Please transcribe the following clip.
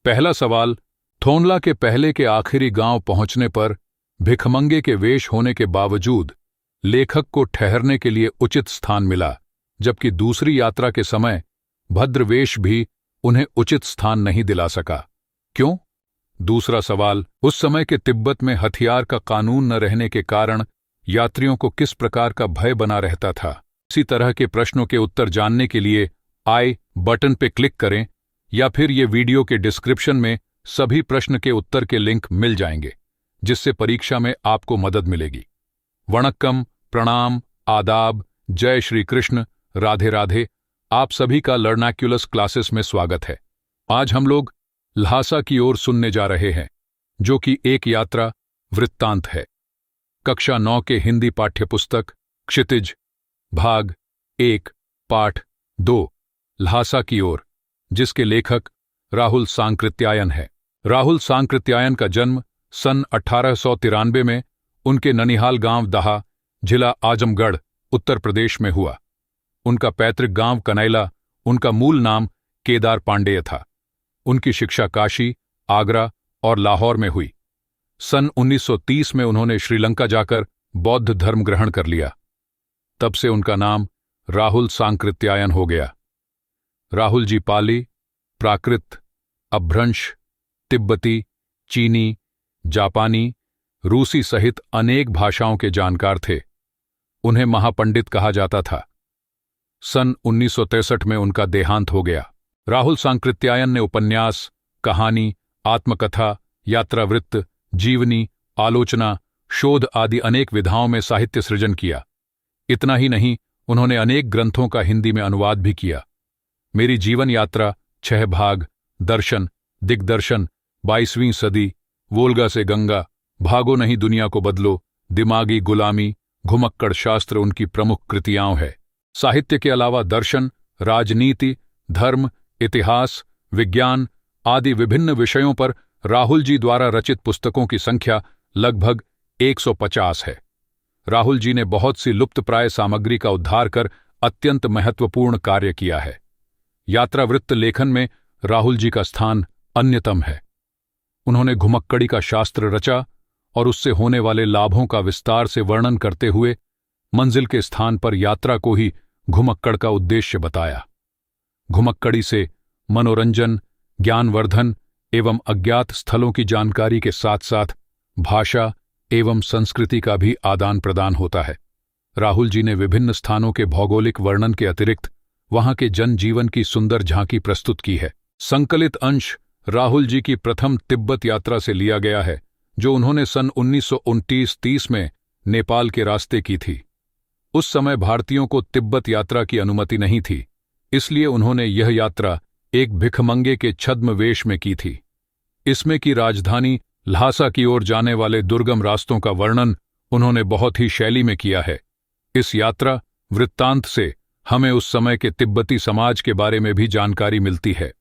पहला सवाल, थोनला के पहले के आखिरी गांव पहुंचने पर भिखमंगे के वेश होने के बावजूद लेखक को ठहरने के लिए उचित स्थान मिला, जबकि दूसरी यात्रा के समय भद्रवेश भी उन्हें उचित स्थान नहीं दिला सका। क्यों? दूसरा सवाल, उस समय के तिब्बत में हथियार का कानून न रहने के कारण यात्रियों को किस प्रकार का भय बना रहता था? इसी तरह के प्रश्नों के उत्तर जानने के लिए आई बटन पे क्लिक करें या फिर ये वीडियो के डिस्क्रिप्शन में सभी प्रश्न के उत्तर के लिंक मिल जाएंगे, जिससे परीक्षा में आपको मदद मिलेगी। वणक्कम, प्रणाम, आदाब, जय श्री कृष्ण, राधे राधे। आप सभी का लर्नाक्युलस क्लासेस में स्वागत है। आज हम लोग ल्हासा की ओर सुनने जा रहे हैं, जो कि एक यात्रा वृत्तांत है। कक्षा 9 के हिंदी पाठ्यपुस्तक क्षितिज भाग 1 पाठ 2 ल्हासा की ओर, जिसके लेखक राहुल सांकृत्यायन है। राहुल सांकृत्यायन का जन्म सन 1893 में उनके ननिहाल गांव दाहा, जिला आजमगढ़, उत्तर प्रदेश में हुआ। उनका पैतृक गांव कनैला, उनका मूल नाम केदार पांडेय था। उनकी शिक्षा काशी, आगरा और लाहौर में हुई। सन 1930 में उन्होंने श्रीलंका जाकर बौद्ध धर्म ग्रहण कर लिया। तब से उनका नाम राहुल सांकृत्यायन हो गया। राहुल जी पाली, प्राकृत, अभ्रंश, तिब्बती, चीनी, जापानी, रूसी सहित अनेक भाषाओं के जानकार थे। उन्हें महापंडित कहा जाता था। सन 1963 में उनका देहांत हो गया। राहुल सांकृत्यायन ने उपन्यास, कहानी, आत्मकथा, यात्रावृत्त, जीवनी, आलोचना, शोध आदि अनेक विधाओं में साहित्य सृजन किया। इतना ही नहीं, उन्होंने अनेक ग्रंथों का हिंदी में अनुवाद भी किया। मेरी जीवन यात्रा, 6 भाग, दर्शन, दिग्दर्शन, 22वीं सदी, वोल्गा से गंगा, भागो नहीं दुनिया को बदलो, दिमागी गुलामी, घुमक्कड़ शास्त्र उनकी प्रमुख कृतियां हैं। साहित्य के अलावा दर्शन, राजनीति, धर्म, इतिहास, विज्ञान आदि विभिन्न विषयों पर राहुल जी द्वारा रचित पुस्तकों की संख्या लगभग 150 है। राहुल जी ने बहुत सी लुप्तप्राय सामग्री का उद्धार कर अत्यंत महत्वपूर्ण कार्य किया है। यात्रावृत्त लेखन में राहुल जी का स्थान अन्यतम है। उन्होंने घुमक्कड़ी का शास्त्र रचा और उससे होने वाले लाभों का विस्तार से वर्णन करते हुए मंजिल के स्थान पर यात्रा को ही घुमक्कड़ का उद्देश्य बताया। घुमक्कड़ी से मनोरंजन, ज्ञानवर्धन एवं अज्ञात स्थलों की जानकारी के साथ साथ भाषा एवं संस्कृति का भी आदान प्रदान होता है। राहुल जी ने विभिन्न स्थानों के भौगोलिक वर्णन के अतिरिक्त वहां के जनजीवन की सुंदर झांकी प्रस्तुत की है। संकलित अंश राहुल जी की प्रथम तिब्बत यात्रा से लिया गया है, जो उन्होंने सन 1929-30 में नेपाल के रास्ते की थी। उस समय भारतीयों को तिब्बत यात्रा की अनुमति नहीं थी, इसलिए उन्होंने यह यात्रा एक भिखमंगे के छद्म वेश में की थी। इसमें की राजधानी ल्हासा की ओर जाने वाले दुर्गम रास्तों का वर्णन उन्होंने बहुत ही शैली में किया है। इस यात्रा वृत्तांत से हमें उस समय के तिब्बती समाज के बारे में भी जानकारी मिलती है।